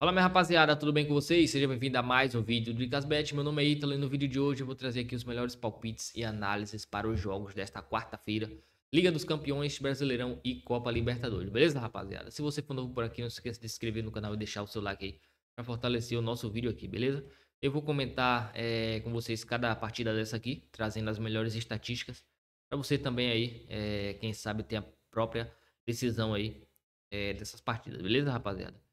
Fala, minha rapaziada, tudo bem com vocês? Seja bem-vindo a mais um vídeo do Icasbet. Meu nome é Ítalo e no vídeo de hoje eu vou trazer aqui os melhores palpites e análises para os jogos desta quarta-feira, Liga dos Campeões, Brasileirão e Copa Libertadores, beleza, rapaziada? Se você for novo por aqui, não se esqueça de se inscrever no canal e deixar o seu like aí para fortalecer o nosso vídeo aqui, beleza? Eu vou comentar com vocês cada partida dessa aqui, trazendo as melhores estatísticas para você também aí, quem sabe, ter a própria decisão aí dessas partidas, beleza, rapaziada?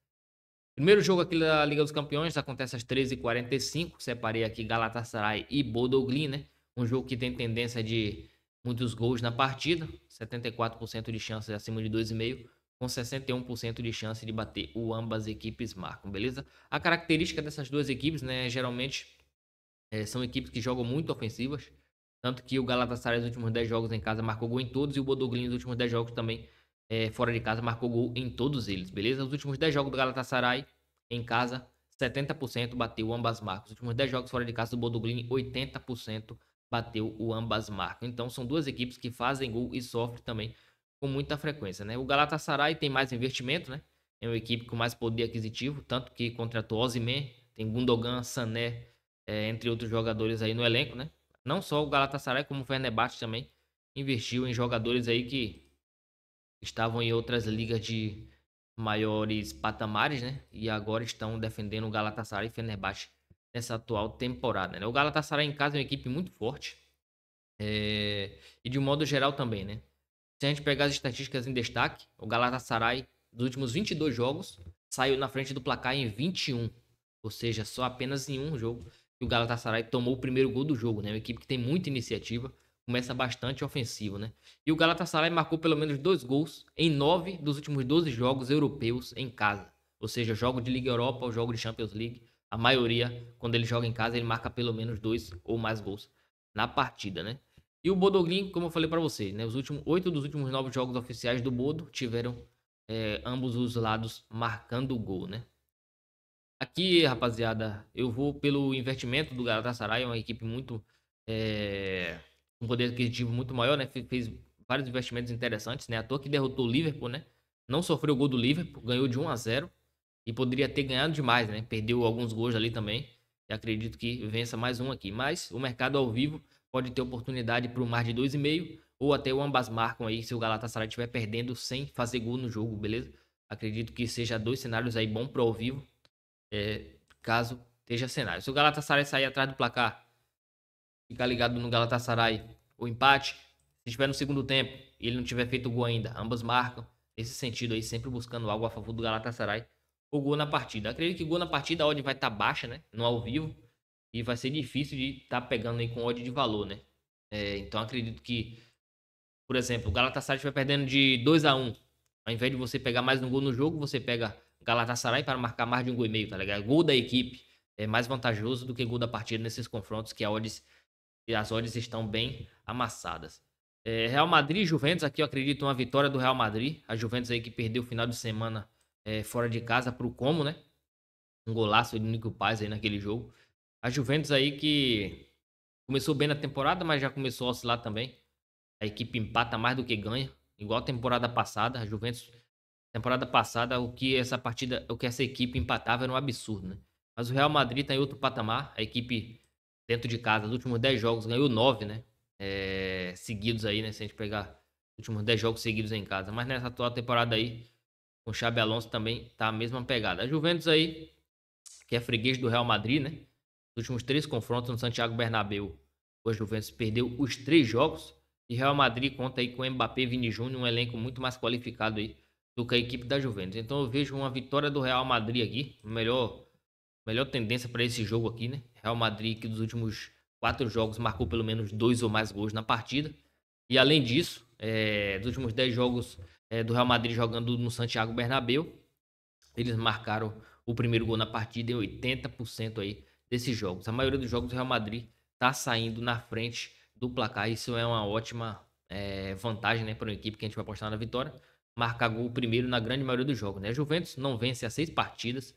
Primeiro jogo aqui da Liga dos Campeões acontece às 13h45. Separei aqui Galatasaray e Bodoglin, né? Um jogo que tem tendência de muitos gols na partida. 74% de chances acima de 2,5, com 61% de chance de bater o ambas equipes marcam, beleza? A característica dessas duas equipes, né? Geralmente são equipes que jogam muito ofensivas. Tanto que o Galatasaray nos últimos 10 jogos em casa marcou gol em todos. E o Bodoglin nos últimos 10 jogos também fora de casa marcou gol em todos eles, beleza? Os últimos 10 jogos do Galatasaray em casa, 70% bateu ambas marcas. Os últimos 10 jogos fora de casa do Bodoglin, 80% bateu o ambas marcas. Então são duas equipes que fazem gol e sofrem também com muita frequência, né? O Galatasaray tem mais investimento, né? É uma equipe com mais poder aquisitivo, tanto que contratou Osimhen, tem Gundogan, Sané, entre outros jogadores aí no elenco, né? Não só o Galatasaray, como o Fenerbahçe também investiu em jogadores aí que estavam em outras ligas de maiores patamares, né? E agora estão defendendo o Galatasaray e Fenerbahçe nessa atual temporada, né? O Galatasaray em casa é uma equipe muito forte, e de um modo geral também, né? Se a gente pegar as estatísticas em destaque, o Galatasaray dos últimos 22 jogos saiu na frente do placar em 21, ou seja, só apenas em um jogo que o Galatasaray tomou o primeiro gol do jogo, né? Uma equipe que tem muita iniciativa, começa bastante ofensivo, né? E o Galatasaray marcou pelo menos 2 gols em 9 dos últimos 12 jogos europeus em casa, ou seja, jogo de Liga Europa ou jogo de Champions League. A maioria, quando ele joga em casa, ele marca pelo menos 2 ou mais gols na partida, né? E o Bodoglin, como eu falei pra você, né? Os últimos 8 dos últimos 9 jogos oficiais do Bodo tiveram ambos os lados marcando o gol, né? Aqui, rapaziada, eu vou pelo investimento do Galatasaray, é uma equipe muito um poder aquisitivo muito maior, né? Fez vários investimentos interessantes, né? À toa que derrotou o Liverpool, né? Não sofreu gol do Liverpool, ganhou de 1-0 e poderia ter ganhado demais, né? Perdeu alguns gols ali também. E acredito que vença mais um aqui. Mas o mercado ao vivo pode ter oportunidade para o mais de 2,5 ou até o ambas marcam aí se o Galatasaray estiver perdendo sem fazer gol no jogo, beleza? Acredito que seja dois cenários aí bom para o ao vivo, caso esteja cenário. Se o Galatasaray sair atrás do placar, ficar ligado no Galatasaray, o empate, se estiver no segundo tempo e ele não tiver feito gol ainda, ambas marcam. Nesse sentido aí, sempre buscando algo a favor do Galatasaray, o gol na partida. Acredito que gol na partida a odd vai estar baixa, né? No ao vivo. E vai ser difícil de estar pegando aí com odd de valor, né? Então acredito que, por exemplo, o Galatasaray estiver perdendo de 2-1. Ao invés de você pegar mais um gol no jogo, você pega Galatasaray para marcar mais de um gol e meio, tá ligado? Gol da equipe é mais vantajoso do que gol da partida nesses confrontos que as odds estão bem amassadas. Real Madrid e Juventus, aqui eu acredito uma vitória do Real Madrid. A Juventus aí que perdeu o final de semana fora de casa pro Como, né? Um golaço de Nico Paz aí naquele jogo. A Juventus aí que começou bem na temporada, mas já começou a oscilar também. A equipe empata mais do que ganha, igual a temporada passada. A Juventus, temporada passada, o que essa equipe empatava era um absurdo, né? Mas o Real Madrid tá em outro patamar. A equipe dentro de casa, nos últimos 10 jogos, ganhou 9, né? Seguidos aí, né? Se a gente pegar os últimos 10 jogos seguidos em casa. Mas nessa atual temporada aí, com o Xabi Alonso também tá a mesma pegada. A Juventus aí, que é freguês do Real Madrid, né? Nos últimos 3 confrontos no Santiago Bernabéu, o Juventus perdeu os 3 jogos. E Real Madrid conta aí com Mbappé e Vini Júnior, um elenco muito mais qualificado aí do que a equipe da Juventus. Então eu vejo uma vitória do Real Madrid aqui, melhor tendência para esse jogo aqui, né? Real Madrid que dos últimos 4 jogos marcou pelo menos 2 ou mais gols na partida. E além disso, dos últimos 10 jogos do Real Madrid jogando no Santiago Bernabéu, eles marcaram o primeiro gol na partida em 80% aí desses jogos. A maioria dos jogos do Real Madrid tá saindo na frente do placar. Isso é uma ótima vantagem, né, para uma equipe que a gente vai apostar na vitória. Marcar gol primeiro na grande maioria dos jogos, né? A Juventus não vence há 6 partidas.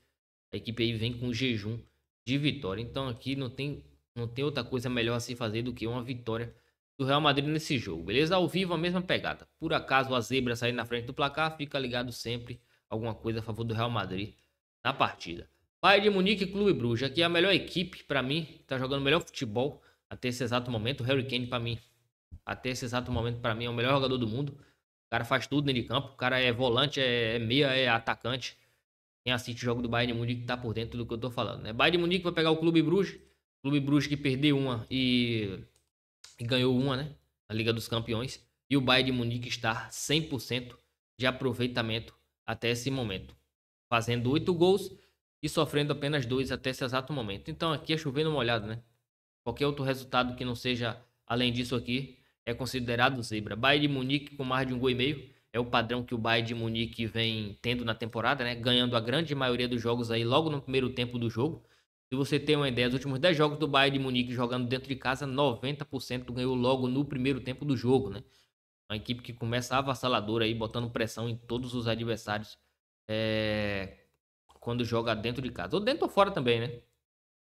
A equipe aí vem com um jejum de vitória. Então aqui não tem outra coisa melhor a se fazer do que uma vitória do Real Madrid nesse jogo, beleza? Ao vivo a mesma pegada. Por acaso a zebra sair na frente do placar, fica ligado sempre alguma coisa a favor do Real Madrid na partida. Bayern de Munique e Clube Bruges. Aqui é a melhor equipe pra mim. Tá jogando o melhor futebol até esse exato momento. O Harry Kane pra mim, até esse exato momento pra mim é o melhor jogador do mundo. O cara faz tudo dentro de campo. O cara é volante, é meia, é atacante. Quem assiste o jogo do Bayern de Munique tá por dentro do que eu tô falando, né? Bayern de Munique vai pegar o Clube Bruges. Clube Bruges que perdeu uma e ganhou uma, né? Na Liga dos Campeões. E o Bayern de Munique está 100% de aproveitamento até esse momento, fazendo 8 gols e sofrendo apenas 2 até esse exato momento. Então aqui é chovendo molhado, né? Qualquer outro resultado que não seja além disso aqui é considerado zebra. Bayern de Munique com mais de 1,5 gol é o padrão que o Bayern de Munique vem tendo na temporada, né? Ganhando a grande maioria dos jogos aí logo no primeiro tempo do jogo. Se você tem uma ideia, os últimos 10 jogos do Bayern de Munique jogando dentro de casa, 90% ganhou logo no primeiro tempo do jogo, né? Uma equipe que começa avassaladora aí, botando pressão em todos os adversários quando joga dentro de casa. Ou dentro ou fora também, né?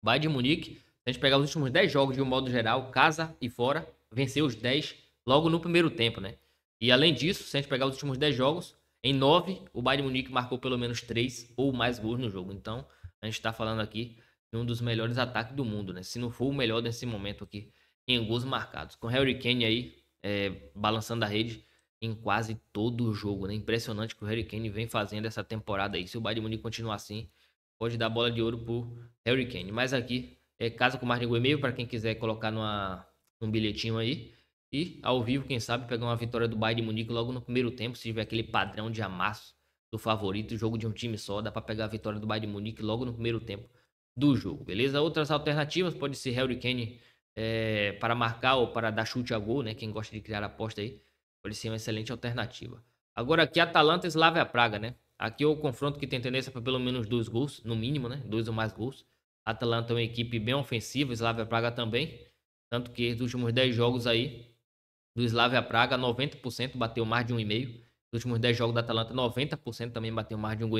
Bayern de Munique, se a gente pegar os últimos 10 jogos de um modo geral, casa e fora, venceu os 10 logo no primeiro tempo, né? E além disso, se a gente pegar os últimos 10 jogos, em 9, o Bayern de Munique marcou pelo menos 3 ou mais gols no jogo. Então, a gente tá falando aqui de um dos melhores ataques do mundo, né? Se não for o melhor nesse momento aqui, em gols marcados. Com Harry Kane aí, balançando a rede em quase todo o jogo, né? Impressionante que o Harry Kane vem fazendo essa temporada aí. Se o Bayern de Munique continuar assim, pode dar bola de ouro pro Harry Kane. Mas aqui é casa com mais de 1,5 para quem quiser colocar num bilhetinho aí. E ao vivo, quem sabe, pegar uma vitória do Bayern de Munique logo no primeiro tempo, se tiver aquele padrão de amasso do favorito, jogo de um time só, dá para pegar a vitória do Bayern de Munique logo no primeiro tempo do jogo, beleza? Outras alternativas pode ser Harry Kane para marcar ou para dar chute a gol, né? Quem gosta de criar aposta aí, pode ser uma excelente alternativa. Agora aqui Atalanta e Slavia Praga, né? Aqui é o confronto que tem tendência para pelo menos 2 gols, no mínimo, né? 2 ou mais gols. Atalanta é uma equipe bem ofensiva, Slavia Praga também. Tanto que nos últimos 10 jogos aí, do Slavia Praga, 90% bateu mais de 1,5. Nos últimos 10 jogos da Atalanta, 90% também bateu mais de 1,5 gol.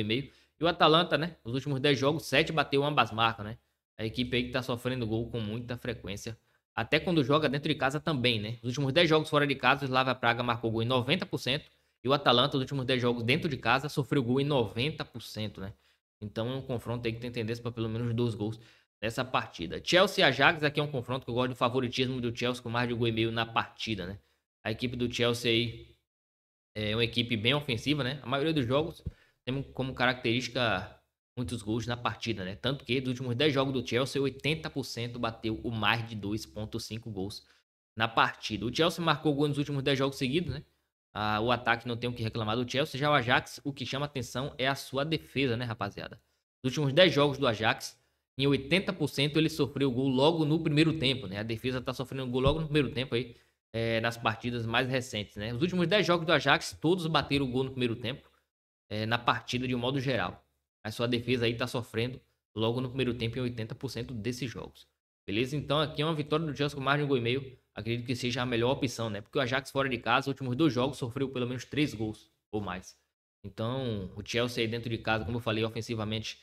E o Atalanta, né? Nos últimos 10 jogos, 7 bateu ambas marcas, né? A equipe aí que tá sofrendo gol com muita frequência. Até quando joga dentro de casa também, né? Nos últimos 10 jogos fora de casa, o Slavia Praga marcou gol em 90%. E o Atalanta, nos últimos 10 jogos dentro de casa, sofreu gol em 90%, né? Então é um confronto aí que tem tendência para pelo menos 2 gols nessa partida. Chelsea e Ajax, aqui é um confronto que eu gosto do favoritismo do Chelsea com mais de 1,5 gol na partida, né? A equipe do Chelsea aí é uma equipe bem ofensiva, né? A maioria dos jogos tem como característica muitos gols na partida, né? Tanto que dos últimos 10 jogos do Chelsea, 80% bateu o mais de 2,5 gols na partida. O Chelsea marcou gol nos últimos 10 jogos seguidos, né? O ataque não tem o que reclamar do Chelsea. Já o Ajax, o que chama atenção é a sua defesa, né, rapaziada? Nos últimos 10 jogos do Ajax, em 80% ele sofreu gol logo no primeiro tempo, né? A defesa tá sofrendo gol logo no primeiro tempo aí, nas partidas mais recentes, né? Os últimos 10 jogos do Ajax, todos bateram gol no primeiro tempo, na partida de um modo geral. A sua defesa aí tá sofrendo logo no primeiro tempo em 80% desses jogos. Beleza? Então aqui é uma vitória do Chelsea com mais de 1,5 gol. Acredito que seja a melhor opção, né? Porque o Ajax fora de casa, os últimos 2 jogos, sofreu pelo menos 3 gols ou mais. Então, o Chelsea aí dentro de casa, como eu falei, ofensivamente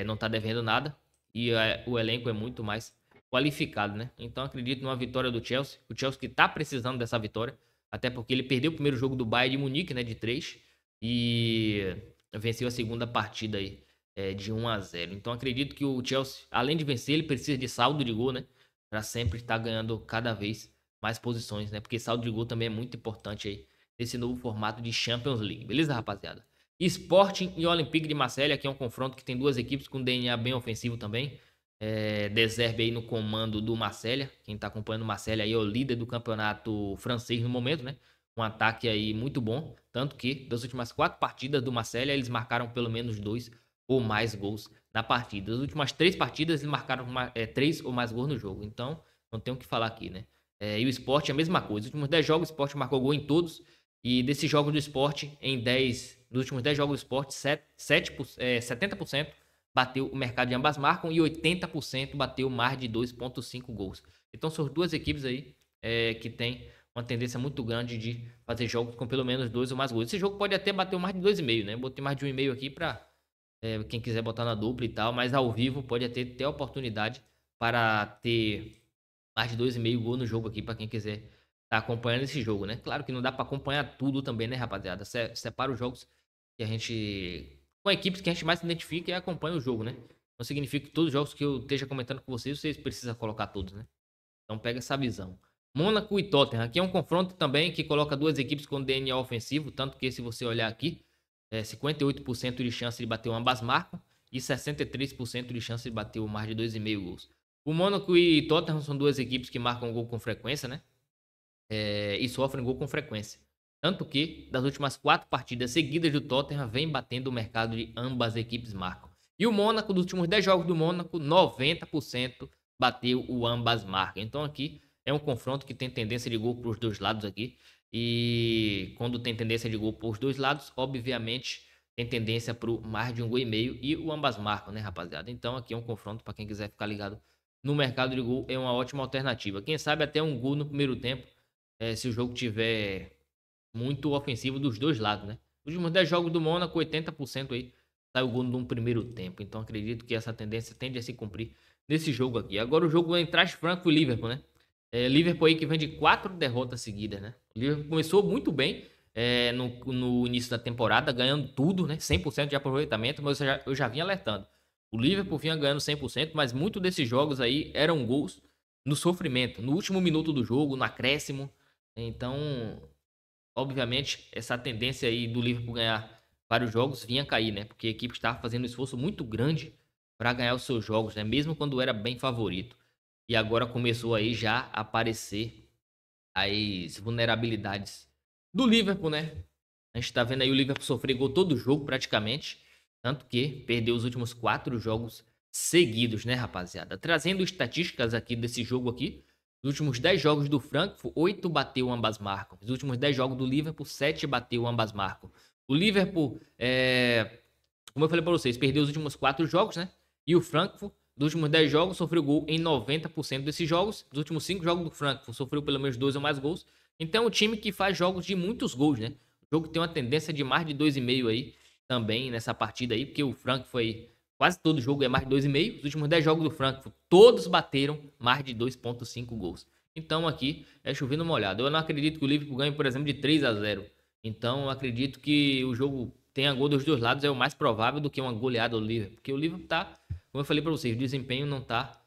não tá devendo nada. E o elenco é muito mais qualificado, né? Então acredito numa vitória do Chelsea. O Chelsea que tá precisando dessa vitória. Até porque ele perdeu o primeiro jogo do Bayern de Munique, né? De 3. E venceu a segunda partida aí de 1-0. Então acredito que o Chelsea, além de vencer, ele precisa de saldo de gol, né? Para sempre estar ganhando cada vez mais posições, né? Porque saldo de gol também é muito importante aí nesse novo formato de Champions League. Beleza, rapaziada? Sporting e Olympique de Marselha, aqui é um confronto que tem duas equipes com DNA bem ofensivo também. De Zerbe aí no comando do Marselha. Quem tá acompanhando o Marselha aí é o líder do campeonato francês no momento, né? Um ataque aí muito bom. Tanto que das últimas 4 partidas do Marselha, eles marcaram pelo menos 2 ou mais gols na partida. Das últimas 3 partidas, eles marcaram 3 ou mais gols no jogo. Então, não tem o que falar aqui, né? E o Sport é a mesma coisa. Nos últimos 10 jogos, o Sport marcou gol em todos. E desses jogos do Sport, nos últimos 10 jogos do Sport, 70% bateu o mercado de ambas marcam e 80% bateu mais de 2,5 gols. Então são duas equipes aí que tem uma tendência muito grande de fazer jogos com pelo menos 2 ou mais gols. Esse jogo pode até bater mais de 2,5, né? Botei mais de 1,5 aqui para quem quiser botar na dupla e tal, mas ao vivo pode ter a oportunidade para ter mais de 2,5 gols no jogo aqui para quem quiser tá acompanhando esse jogo, né? Claro que não dá para acompanhar tudo também, né, rapaziada? Separa os jogos que a gente com equipes que a gente mais se identifica e acompanha o jogo, né? Não significa que todos os jogos que eu esteja comentando com vocês precisam colocar todos, né? Então pega essa visão. Mônaco e Tottenham. Aqui é um confronto também que coloca duas equipes com DNA ofensivo, tanto que se você olhar aqui, 58% de chance de bater ambas marcam e 63% de chance de bater o mais de 2,5 gols. O Mônaco e Tottenham são duas equipes que marcam gol com frequência, né? E sofrem gol com frequência. Tanto que, das últimas 4 partidas seguidas do Tottenham, vem batendo o mercado de ambas as equipes marcam. E o Mônaco, dos últimos 10 jogos do Mônaco, 90% bateu o ambas marcam. Então aqui é um confronto que tem tendência de gol para os dois lados aqui. E quando tem tendência de gol para os dois lados, obviamente tem tendência para o mais de 1,5 gol e o ambas marcam, né, rapaziada? Então aqui é um confronto para quem quiser ficar ligado no mercado de gol, é uma ótima alternativa. Quem sabe até um gol no primeiro tempo, se o jogo tiver muito ofensivo dos dois lados, né? Os últimos 10 jogos do Mônaco, 80% aí sai o gol num primeiro tempo. Então acredito que essa tendência tende a se cumprir nesse jogo aqui. Agora o jogo é entre Frankfurt e Liverpool, né? Liverpool aí que vem de 4 derrotas seguidas, né? O Liverpool começou muito bem no início da temporada, ganhando tudo, né? 100% de aproveitamento, mas eu já vinha alertando. O Liverpool vinha ganhando 100%, mas muitos desses jogos aí eram gols no sofrimento, no último minuto do jogo, no acréscimo. Então, obviamente, essa tendência aí do Liverpool ganhar vários jogos vinha cair, né? Porque a equipe estava fazendo um esforço muito grande para ganhar os seus jogos, né? Mesmo quando era bem favorito. E agora começou aí já a aparecer as vulnerabilidades do Liverpool, né? A gente tá vendo aí o Liverpool sofrer gol todo jogo praticamente. Tanto que perdeu os últimos 4 jogos seguidos, né, rapaziada? Trazendo estatísticas aqui desse jogo aqui. Nos últimos 10 jogos do Frankfurt, 8 bateu ambas marcam. Nos últimos 10 jogos do Liverpool, 7 bateu ambas marcam. O Liverpool, como eu falei pra vocês, perdeu os últimos 4 jogos, né? E o Frankfurt, dos últimos 10 jogos, sofreu gol em 90% desses jogos. Dos últimos 5 jogos do Frankfurt, sofreu pelo menos 2 ou mais gols. Então é um time que faz jogos de muitos gols, né? O jogo tem uma tendência de mais de 2,5 aí também nessa partida aí, porque o Frankfurt foi quase todo jogo é mais de 2,5. Os últimos 10 jogos do Frankfurt, todos bateram mais de 2,5 gols. Então aqui é chovendo molhado. Eu não acredito que o Liverpool ganhe, por exemplo, de 3-0. Então eu acredito que o jogo tenha gol dos dois lados, é o mais provável do que uma goleada do Liverpool. Porque o Liverpool tá, como eu falei pra vocês, o desempenho não tá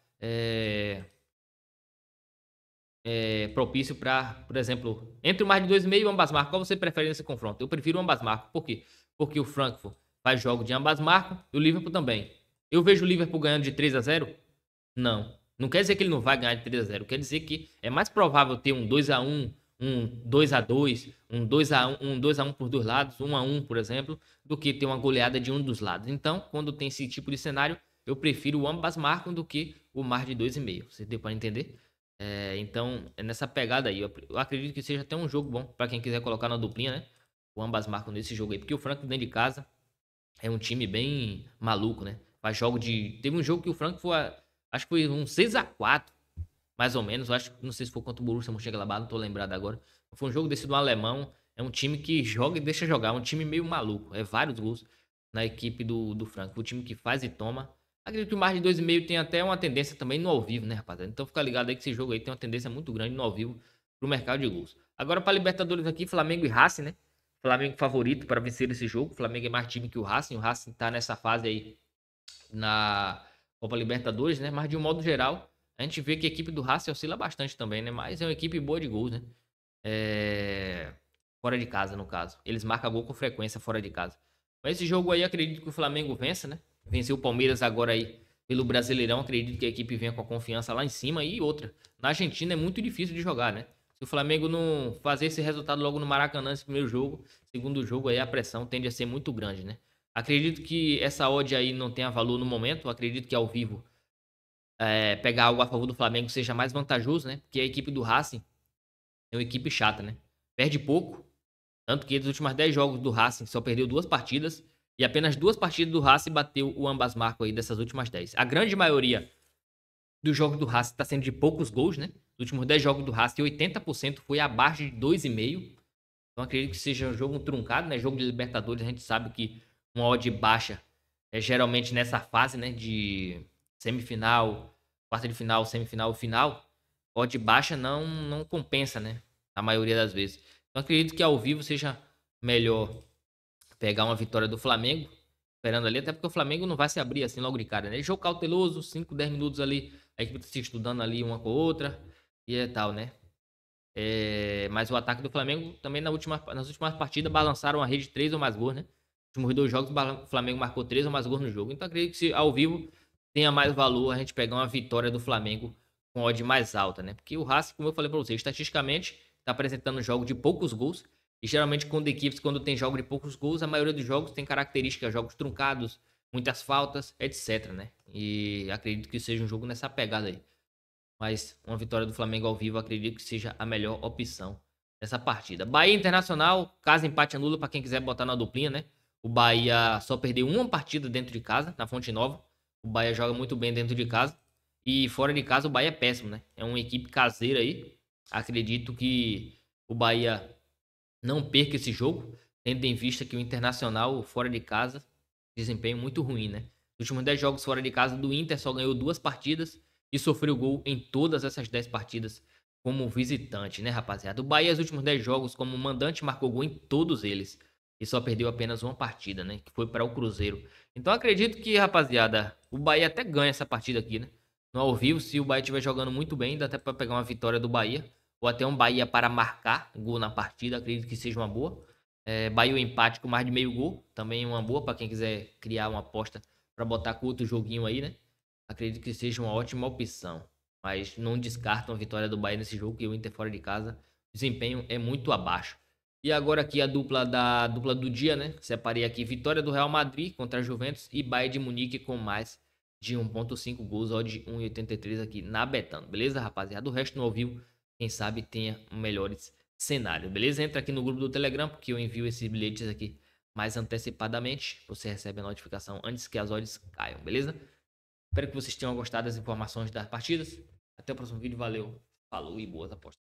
propício para, por exemplo, entre o mais de 2,5 e o ambas marcam. Qual você prefere nesse confronto? Eu prefiro o ambas marcam. Por quê? Porque o Frankfurt faz jogo de ambas marcam e o Liverpool também. Eu vejo o Liverpool ganhando de 3-0? Não. Não quer dizer que ele não vai ganhar de 3-0. Quer dizer que é mais provável ter um 2-1, um 2-2, um 2-1, um 2-1 por dois lados, 1-1, por exemplo, do que ter uma goleada de um dos lados. Então, quando tem esse tipo de cenário, eu prefiro o ambas marcam do que o mais de 2,5. Você deu para entender? Então, é nessa pegada aí. Eu acredito que seja até um jogo bom para quem quiser colocar na duplinha, né? O ambas marcam nesse jogo aí. Porque o Frankfurt dentro de casa é um time bem maluco, né? Faz jogo de... Teve um jogo que o Frankfurt, acho que foi um 6-4, mais ou menos. Eu acho, não sei se foi contra o Borussia Mönchengladbach, não tô lembrado agora. Foi um jogo desse do alemão. É um time que joga e deixa jogar. É um time meio maluco. É vários gols na equipe do Frankfurt. O time que faz e toma. Acredito que o mais de 2,5 tem até uma tendência também no ao vivo, né, rapaziada? Então fica ligado aí que esse jogo aí tem uma tendência muito grande no ao vivo pro mercado de gols. Agora para Libertadores aqui, Flamengo e Racing, né? Flamengo favorito para vencer esse jogo. Flamengo é mais time que o Racing. O Racing tá nessa fase aí na Copa Libertadores, né? Mas de um modo geral, a gente vê que a equipe do Racing oscila bastante também, né? Mas é uma equipe boa de gols, né? Fora de casa, no caso. Eles marcam gol com frequência fora de casa. Mas esse jogo aí, acredito que o Flamengo vença, né? Venceu o Palmeiras agora aí pelo Brasileirão. Acredito que a equipe venha com a confiança lá em cima. E outra, na Argentina é muito difícil de jogar, né? Se o Flamengo não fazer esse resultado logo no Maracanã, esse primeiro jogo, segundo jogo aí a pressão tende a ser muito grande, né? Acredito que essa odd aí não tenha valor no momento. Acredito que ao vivo pegar algo a favor do Flamengo seja mais vantajoso, né? Porque a equipe do Racing é uma equipe chata, né? Perde pouco. Tanto que dos últimos 10 jogos do Racing só perdeu 2 partidas. E apenas 2 partidas do Racing bateu o ambas marcam aí dessas últimas 10. A grande maioria dos jogos do Racing está sendo de poucos gols, né? Dos últimos 10 jogos do Racing, 80% foi abaixo de 2,5. Então acredito que seja um jogo truncado, né? Jogo de Libertadores, a gente sabe que uma odd baixa é geralmente nessa fase, né? De semifinal, quarta de final, semifinal, final. Odd baixa não compensa, né? A maioria das vezes. Então acredito que ao vivo seja melhor pegar uma vitória do Flamengo esperando ali, até porque o Flamengo não vai se abrir assim logo de cara, né? Jogo cauteloso, 5, 10 minutos ali, a equipe tá se estudando ali uma com a outra e é tal, né? Mas o ataque do Flamengo também nas últimas partidas balançaram a rede 3 ou mais gols, né? Nos últimos 2 jogos o Flamengo marcou 3 ou mais gols no jogo. Então acredito que se ao vivo tenha mais valor a gente pegar uma vitória do Flamengo com odd mais alta, né? Porque o Racing, como eu falei pra você, estatisticamente tá apresentando jogos de poucos gols. E geralmente quando equipes, quando tem jogo de poucos gols, a maioria dos jogos tem características, jogos truncados, muitas faltas, etc, né? E acredito que seja um jogo nessa pegada aí. Mas uma vitória do Flamengo ao vivo acredito que seja a melhor opção nessa partida. Bahia Internacional, caso empate anula para quem quiser botar na duplinha, né? O Bahia só perdeu uma partida dentro de casa, na Fonte Nova. O Bahia joga muito bem dentro de casa. E fora de casa o Bahia é péssimo, né? É uma equipe caseira aí. Acredito que o Bahia não perca esse jogo, tendo em vista que o Internacional fora de casa, desempenho muito ruim, né? Nos últimos 10 jogos fora de casa do Inter só ganhou 2 partidas e sofreu gol em todas essas 10 partidas como visitante, né, rapaziada? O Bahia, nos últimos 10 jogos como mandante, marcou gol em todos eles e só perdeu apenas uma partida, né, que foi para o Cruzeiro. Então acredito que, rapaziada, o Bahia até ganha essa partida aqui, né? No ao vivo, se o Bahia estiver jogando muito bem, dá até para pegar uma vitória do Bahia ou até um Bahia para marcar gol na partida, acredito que seja uma boa. Bahia o empate com mais de meio gol, também uma boa para quem quiser criar uma aposta para botar com outro joguinho aí, né? Acredito que seja uma ótima opção. Mas não descartam a vitória do Bahia nesse jogo, que o Inter fora de casa, o desempenho é muito abaixo. E agora aqui a dupla do dia, né? Separei aqui vitória do Real Madrid contra a Juventus e Bayern de Munique com mais de 1.5 gols, odd 1,83 aqui na Betano. Beleza, rapaziada? O resto no ao vivo, quem sabe tenha melhores cenários. Beleza? Entra aqui no grupo do Telegram, porque eu envio esses bilhetes aqui mais antecipadamente. Você recebe a notificação antes que as odds caiam, beleza? Espero que vocês tenham gostado das informações das partidas. Até o próximo vídeo. Valeu, falou e boas apostas.